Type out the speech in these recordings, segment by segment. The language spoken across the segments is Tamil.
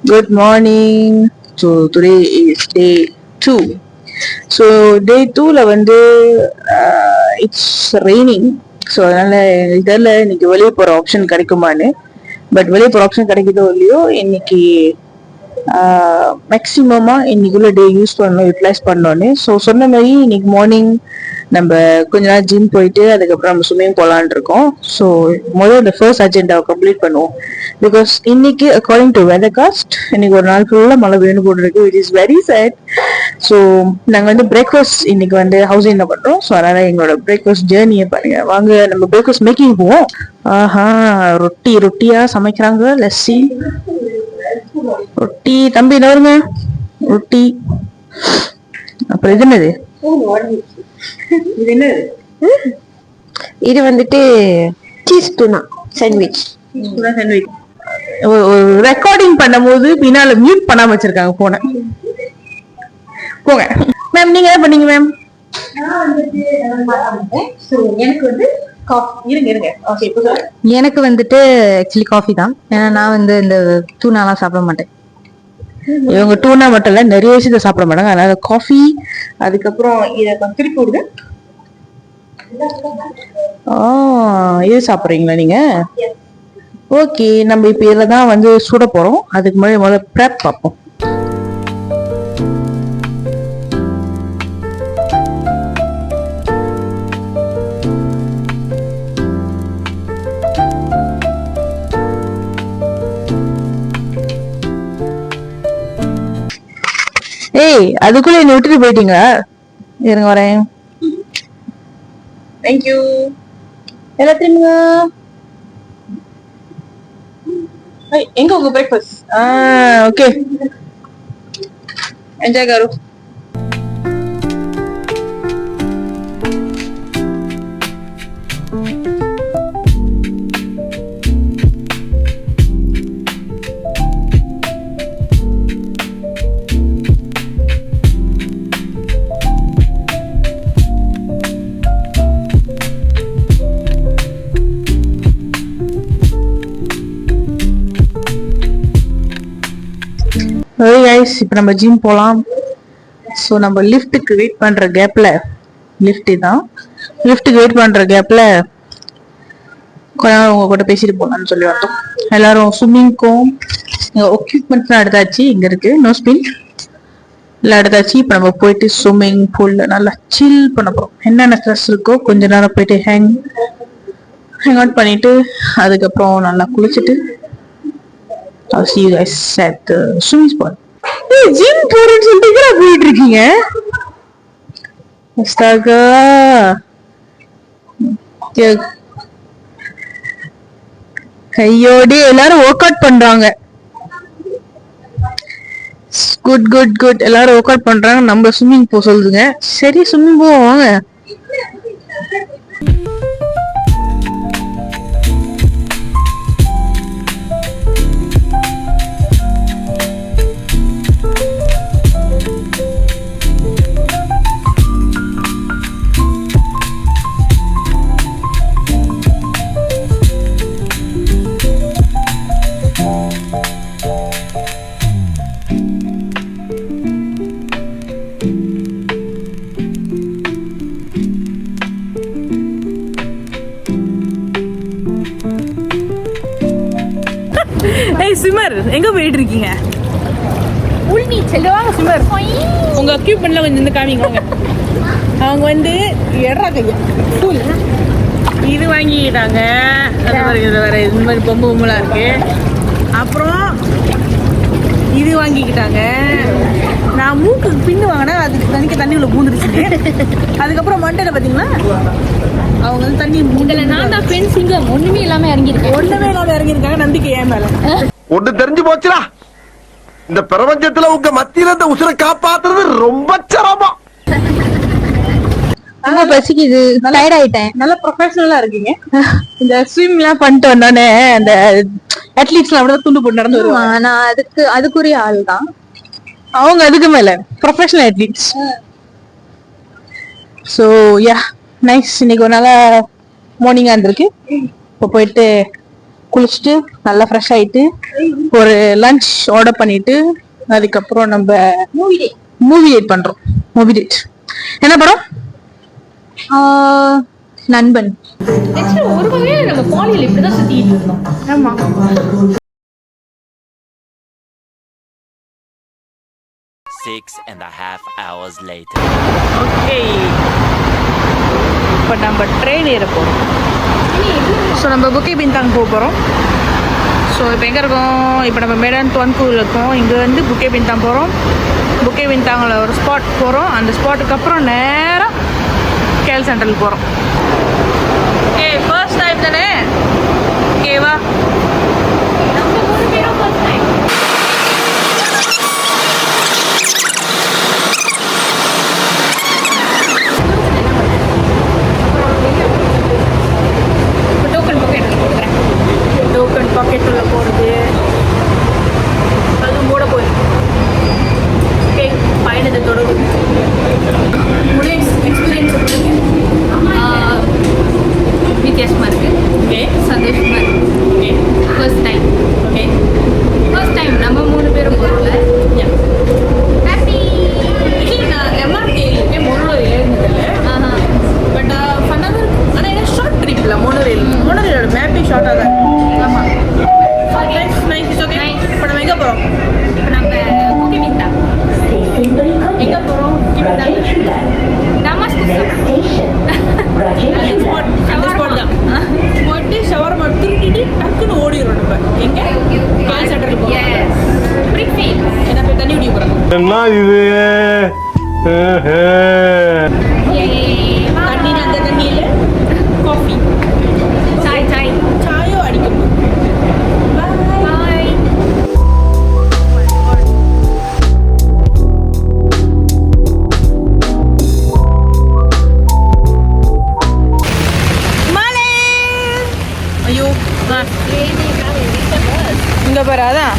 Good morning. So today is day 2. So day 2ல வந்து it's raining. ஸோ அதனால இதில் இன்னைக்கு வெளியே போகிற ஆப்ஷன் கிடைக்குமான்னு. பட் வெளியே போகிற ஆப்ஷன் கிடைக்குதோ இல்லையோ இன்னைக்கு மேக்சிமமாக இன்னைக்குள்ள டே யூஸ் பண்ணணும், யூட்டிலைஸ் பண்ணோன்னு. ஸோ சொன்ன மாதிரி இன்னைக்கு மார்னிங் நம்ம கொஞ்ச நாள் ஜிம் போயிட்டு அதுக்கப்புறம் நம்ம ஸ்விம்மிங் போகலான் இருக்கோம். ஸோ முதல்ல இந்த ஃபர்ஸ்ட் அஜெண்டாவை கம்ப்ளீட் பண்ணுவோம். பிகாஸ் இன்னைக்கு அக்கார்டிங் டு வெதர் காஸ்ட் இன்னைக்கு ஒரு நாள் ஃபுல்லாக மழை வேணும் போட்டு இருக்கு, which is very sad. So நாங்கள் வந்து பிரேக்ஃபாஸ்ட் இன்னைக்கு வந்து ஹவுசிங்ல பண்றோம். ஸோ அதனால எங்களோட பிரேக்ஃபாஸ்ட் ஜேர்னியை பாருங்க. வாங்க நம்ம பிரேக்ஃபாஸ்ட் மேக்கிங் போவோம். ஆஹா, ரொட்டியா சமைக்கிறாங்க. லஸ்ஸி ரொட்டி தம்பி நவருங்க. ரொட்டி. அப்புறம் இது என்னது? இது என்னது? இது வந்துட்டு சீஸ் டூனா சாண்ட்விச். ரெக்கார்டிங் பண்ணும்போது பின்னால மியூட் பண்ணாம வச்சிருக்காங்க போன. போங்க மேம், நீங்க என்ன பண்ணீங்க மேம்? எனக்கு வந்துட்டு ஆக்சுவலி காஃபி தான். ஏன்னா நான் வந்து இந்த டூனாலாம் சாப்பிட மாட்டேன். இவங்க டூனா மட்டும் இல்ல, நிறைய விஷயத்த சாப்பிட மாட்டாங்க. அதனால காஃபி, அதுக்கப்புறம் இதை திருப்பி விடுங்க. இது சாப்பிட்றீங்களா நீங்க? ஓகே, நம்ம இப்ப இதில் தான் வந்து சுட போறோம். அதுக்கு முன்னாடி முதல்ல ப்ரெப் பார்ப்போம். ஏய், அதுக்குள்ள என்ன விட்டுட்டு போயிட்டீங்களா? இருங்க வரேன். தேங்க்யூ. எல்லாத்தையும் எங்க உங்க பிரேக்ஃபாஸ்ட்? ஓகே, என்ஜாய் கரு. இப்போ நம்ம ஜிம் போகலாம். ஸோ நம்ம லிஃப்ட்டுக்கு வெயிட் பண்ற கேப்ல, லிஃப்ட்டுக்கு வெயிட் பண்ற கேப்ல கொஞ்ச நேரம் உங்க கூட பேசிட்டு போகலாம்னு சொல்லி வந்தோம். எல்லாரும் ஸ்விம்மிங்க்கும் எக்யூப்மெண்ட்ஸ்லாம் எடுத்தாச்சு. இங்க இருக்கு நோ ஸ்பின் எல்லாம் எடுத்தாச்சு. இப்போ நம்ம போயிட்டு ஸ்விம்மிங் பூல்ல நல்லா சில் பண்ண போறோம். என்னென்ன ஸ்ட்ரெஸ் இருக்கோ கொஞ்ச நேரம் போயிட்டு ஹேங் அவுட் பண்ணிட்டு அதுக்கப்புறம் நல்லா குளிச்சுட்டு I'll see you guys at the swimming spot. Gym போறேன்னு சொல்லிட்டு போயிட்டு இருக்கீங்க. கையோடி எல்லாரும் ஒர்க் அவுட் பண்றாங்க. குட் குட் குட், எல்லாரும் ஒர்க் அவுட் பண்றாங்க. நம்ம ஸ்விம்மிங் போக சொல்லுங்க. சரி, ஸ்விம்மிங் போவோம் வாங்க. ஸ்விம்மர் எங்க போயிட்டு இருக்கீங்க? வாங்க ஸ்விம்மர், உங்க எக்யூப்மெண்ட்ல கொஞ்சம் இந்த காமிங்க. அவங்க வந்து எட்ரா கையா இது வாங்கிட்டாங்க. வேற இந்த மாதிரி பொம்மைலாம் இருக்கு. அப்புறம் இது வாங்கிக்கிட்டாங்க. நான் மூக்கு பின்னு வாங்கினா அதுக்கு தண்ணி உள்ள பூந்துருச்சு. அதுக்கப்புறம் மண்டையில பாத்தீங்களா அவங்க வந்து தண்ணி மூண்டல. நான் தான் ஃப்ரெண்ட்ஸிங்க ஒண்ணுமே இல்லாம இறங்கியிருக்காங்க. நம்பிக்கை ஏன் மேல ஒண்ணு தெரிஞ்சு போச்சுடா. இந்த பிரபஞ்சத்துல உங்க மத்தியில இந்த உசுரை காப்பாத்துறது ரொம்ப சிரமம். ரொம்ப பசிக்குது, டயர்ட் ஆயிட்டேன். நல்லா ப்ரொஃபஷனலா இருக்கீங்க. இந்த ஸ்விம் எல்லாம் பண்ணிட்டு வந்தோடனே அந்த அத்லீட்ஸ் எல்லாம் அப்படிதான் துண்டு போட்டு நடந்து வருவாங்க. நான் அதுக்குரிய ஆள் தான். அவங்க அதுக்கு மேல professional athletes. So yeah nice. இன்னைக்கு ஒரு நாளா மார்னிங்கா இருந்திருக்கு. இப்போ போயிட்டு குளிச்சுட்டு நல்லா ஃப்ரெஷ் ஆயிட்டு ஒரு லஞ்ச் ஆர்டர் பண்ணிட்டு அதுக்கப்புறம் நம்ம மூவி டேட் பண்றோம். மூவி டேட் என்ன படம்? நண்பன். ஒரு வகையில நம்ம பாலியல் இப்படிதான் சுத்திட்டு இருந்தோம். ஆமா. 6.5 hours later. ஓகே, இப்போ நம்ம ட்ரெயின் ஏற போகிறோம். ஸோ நம்ம புக்கே பின்தாங் போக போகிறோம். ஸோ இப்போ எங்கே இருக்கோம்? இப்போ நம்ம மேடான் துவன்கூரில் இருக்கோம். இங்கே வந்து புக்கே பின்தாங் போகிறோம். புக்கே பின்தாங்கில் ஒரு ஸ்பாட் போகிறோம். அந்த ஸ்பாட்டுக்கு அப்புறம் நேராக கேல் சென்டருக்கு போகிறோம். ஓகே, ஃபர்ஸ்ட் டைம் தானே? ஓகேவா? நம்ம 3 பேரும் ஃபர்ஸ்ட் டைம். டோக்கன் பாக்கெட்டுள்ள போகிறது அது மூட போயிருக்கு. ஓகே, பயணத்தை தொடரும். எக்ஸ்பீரியன்ஸ் வித்தியாசமா இருக்கு. ஓகே, சந்தோஷமா இருக்கு. Okay, first time. Okay. First time நம்ம 3 பேரும் போறோம்ல. ஹாப்பி. நான் எம்ஆர்டி இருக்கேன் மோனோரயில் ஏறினதில்லை. பட் ஃபன்னாக தான் இருக்கும். ஆனால் என்ன ஷார்ட் ட்ரிப்பில் மோனோரயிலோட மேப்பே ஷார்ட்டாக தான் இருக்கும். ஆமா. நைஸ். ஓகே, இப்போ நம்ம எங்கே போகிறோம்? இப்போ நம்ம புக்கிமிட்டா. எங்கே போகிறோம்? டமாஸ்கஸ். அந்த ஸ்பாட் தான். போயிட்டு ஷவர்மா திருட்டிட்டு டக்குன்னு ஓடிடுறோம் நம்ம. எங்கே? கேல் சென்டருக்கு போகிறோம். எஸ். பிரிக்ஃபீல்ட். என்ன போய் தண்ணி குடிக்க போகிறோம். என்ன இது தண்ணி, அந்த தண்ணியில் காஃபி சாயோ அடிக்கணும். பாய். மலை. ஐயோ, இங்கே பாரு. அதான்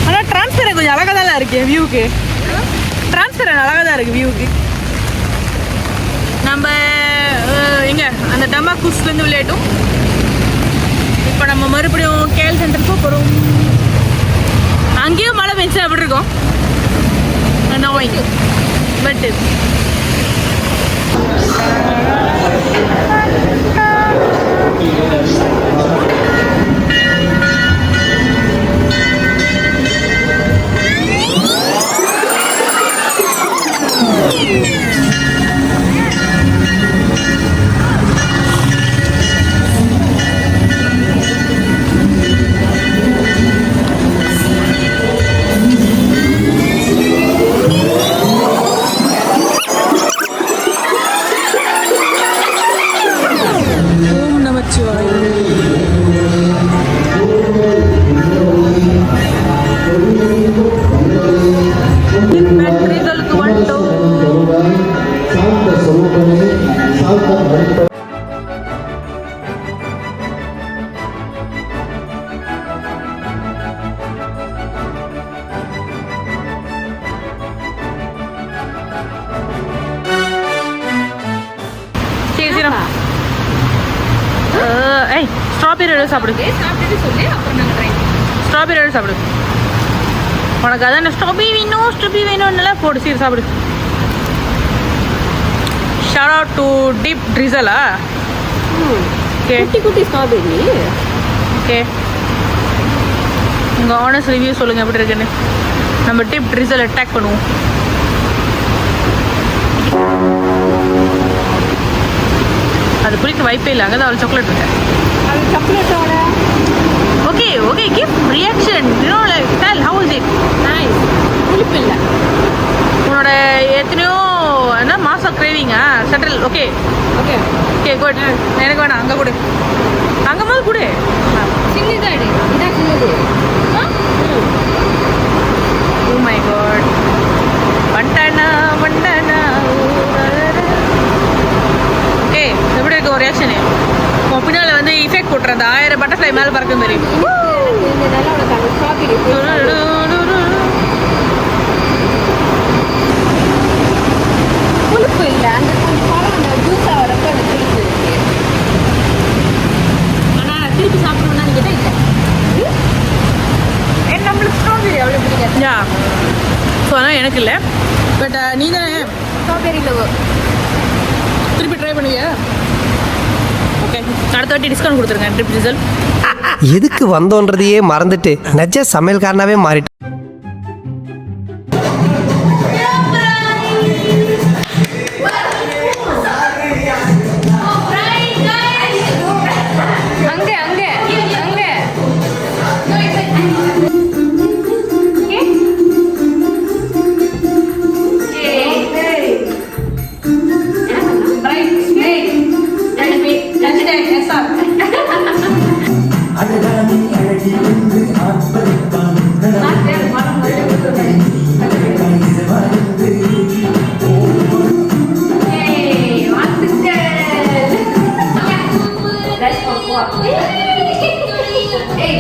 ஆனால் டிரான்ஸ்பரன் கொஞ்சம் அழகாக தான் இருக்கு வியூக்கு. டிரான்ஸ்பரன் அழகாக தான் இருக்கு வியூக்கு. நம்ம எங்க அந்த டமாகுஸ்லேருந்து விளையாட்டும். இப்போ நம்ம மறுபடியும் கேல் சென்டருக்கு போகிறோம். அங்கேயும் மழை பெஞ்சா எப்படி இருக்கும்? பட் ஸ்ட்ராபெரி சாப்பிடு. சாப்பிட்டுட்டு சொல்லி அப்புறம் நாங்கள் ட்ரை பண்ணுவோம். ஸ்ட்ராபெரி சாப்பிடு. உனக்கு அதான் ஸ்ட்ராபெரி வேணும்னால போடு. சரி சாப்பிடு. ஷவுட் அவுட் டு டீப் ட்ரிசலா. ஓகே, குட்டி ஸ்ட்ராபெரி. ஓகே, உங்கள் ஆனஸ்ட் ரிவ்யூ சொல்லுங்கள் எப்படி இருக்குன்னு. நம்ம டிப் ட்ரிசல் அட்டாக் பண்ணுவோம். அது குளிக்க வாய்ப்பே இல்லை. அங்கே தான் அவள் சாக்லேட் இருக்கேன். அது சாக்லேட்டோட. Okay, give reaction. Tell how is it? Nice. புளிப்பு இல்லை. உன்னோட எத்தனையோ என்ன மாசம் கிரேவிங்கா சென்ட்ரல். Okay good. எனக்கு வேணாம், அங்கே கொடு. அங்கே போது கொடு. சில்லி தான் எடு. இதான் சின்னது. Oh my God. வண்டானா ஓகே, எப்படி இருக்கு ஒரு ரியாக்ஷனு? உன் பின்னால் வந்து இஃபெக்ட் போட்டுற அந்த 1000 பட்டர்ஃப்ளை மேலே பறக்கும் தெரியும். இந்த நல்லா உனக்கு அந்த ஸ்ட்ராபெரி புளிப்பு இல்லை. அந்த கொஞ்சம் பழம் அந்த ஜூஸாக வரப்போ அந்த புளிப்பு இருக்கு. ஆனால் திருப்பி யா ஸோ ஆனால் எனக்கு இல்லை பட் நீ தானே ஸ்ட்ராபெரி லவர். திருப்பி ட்ரை பண்ணுவியா? ஓகே, அடுத்த வாட்டி டிஸ்கவுண்ட் கொடுத்துருங்க ட்ரிப் ரிசல்ட். எதுக்கு வந்தோன்றதையே மறந்துட்டு நெஜ சமையல்காரனாவே மாறிட்டு. அங்கே அங்கே அங்கே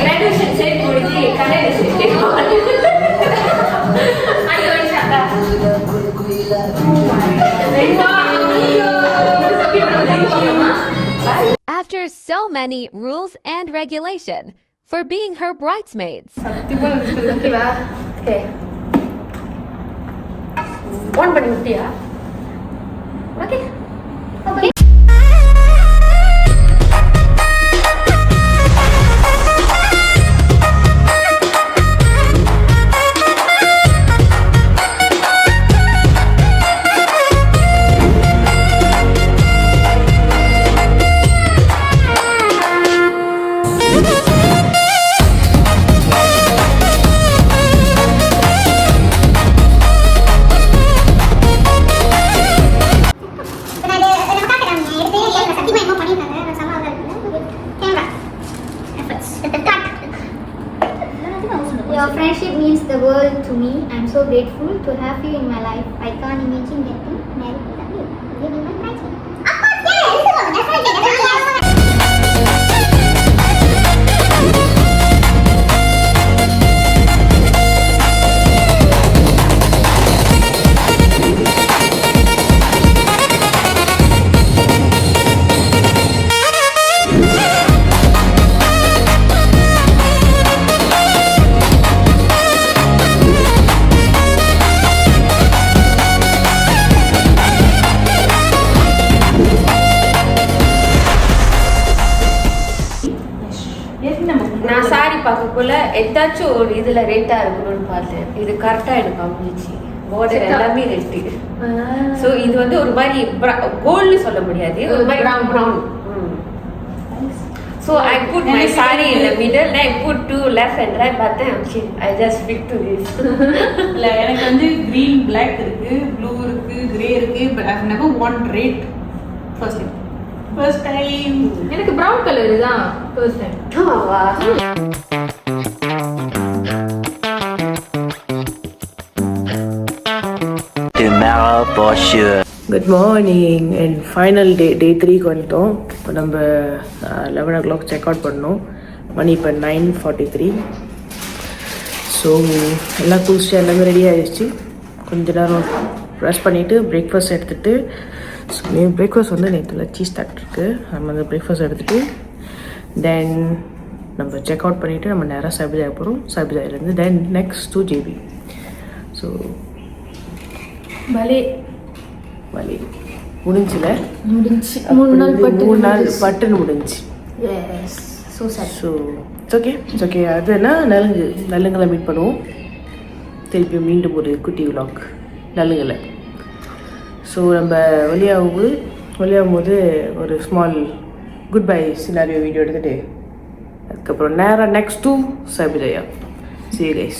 கிராஜுவேஷன் சைட் முடிஞ்சு கடையில் After so many rules and regulation for being her bridesmaids. ஓகேவா? ஓகே ஆன் பண்ணி விட்டியா? Okay okay. Your friendship means the world to me. I'm so grateful to have you in my life. I can't imagine getting married without you. You'll be my bridesmaid. Of course, yes. Definitely, yes. நான் சாரி பார்க்கக்குள்ள ஏதாச்சும் ஒரு இதுல ரேட்டா இருக்கணும்னு பார்த்தேன். இது கரெக்டா எனக்கு அமைஞ்சிச்சு. பார்டர் எல்லாமே ரெட்டு. சோ இது வந்து ஒரு மாதிரி கோல்டு சொல்ல முடியாது, ஒரு மாதிரி brown. So I put my saree in the middle, then I put two left and right, but then okay, I just stick to this. இல்ல எனக்கு வந்து green black இருக்கு, blue இருக்கு, grey இருக்கு, but I've never worn red first time. எனக்கு brown color தான் first time. ஆமாவா? Tomorrow for sure. Good morning and final day 3க்கு வந்துட்டோம். இப்போ நம்ம 11 o'clock செக் அவுட் பண்ணோம். மணி இப்போ 9:43. ஸோ எல்லாம் குளிச்சுட்டு எல்லாமே ரெடி ஆகிடுச்சு. கொஞ்ச நேரம் ப்ரெஷ் பண்ணிவிட்டு பிரேக்ஃபாஸ்ட் எடுத்துகிட்டு, ஸோ பிரேக்ஃபாஸ்ட் வந்து நேற்று சீஸ் தட் இருக்குது, நம்ம அந்த பிரேக்ஃபாஸ்ட் எடுத்துகிட்டு தென் நம்ம செக் அவுட் பண்ணிவிட்டு நம்ம நேராக சைபஜாய் போகிறோம். சைபஜாயிலேருந்து then next to JP. So பலே முடிஞ்சுல முடிஞ்சு 3 நாள் பட்டுன்னு முடிஞ்சு. Yes so sir. So it's okay. அது என்ன நலுங்களை மீட் பண்ணுவோம் திருப்பி மீண்டும் ஒரு குட்டி விலாக் நலுங்களை. ஸோ நம்ம வெளியாகும் போது ஒரு small goodbye scenario video எடுத்துகிட்டு அதுக்கப்புறம் நேராக நெக்ஸ்ட் டு சைபஜயா. See you guys.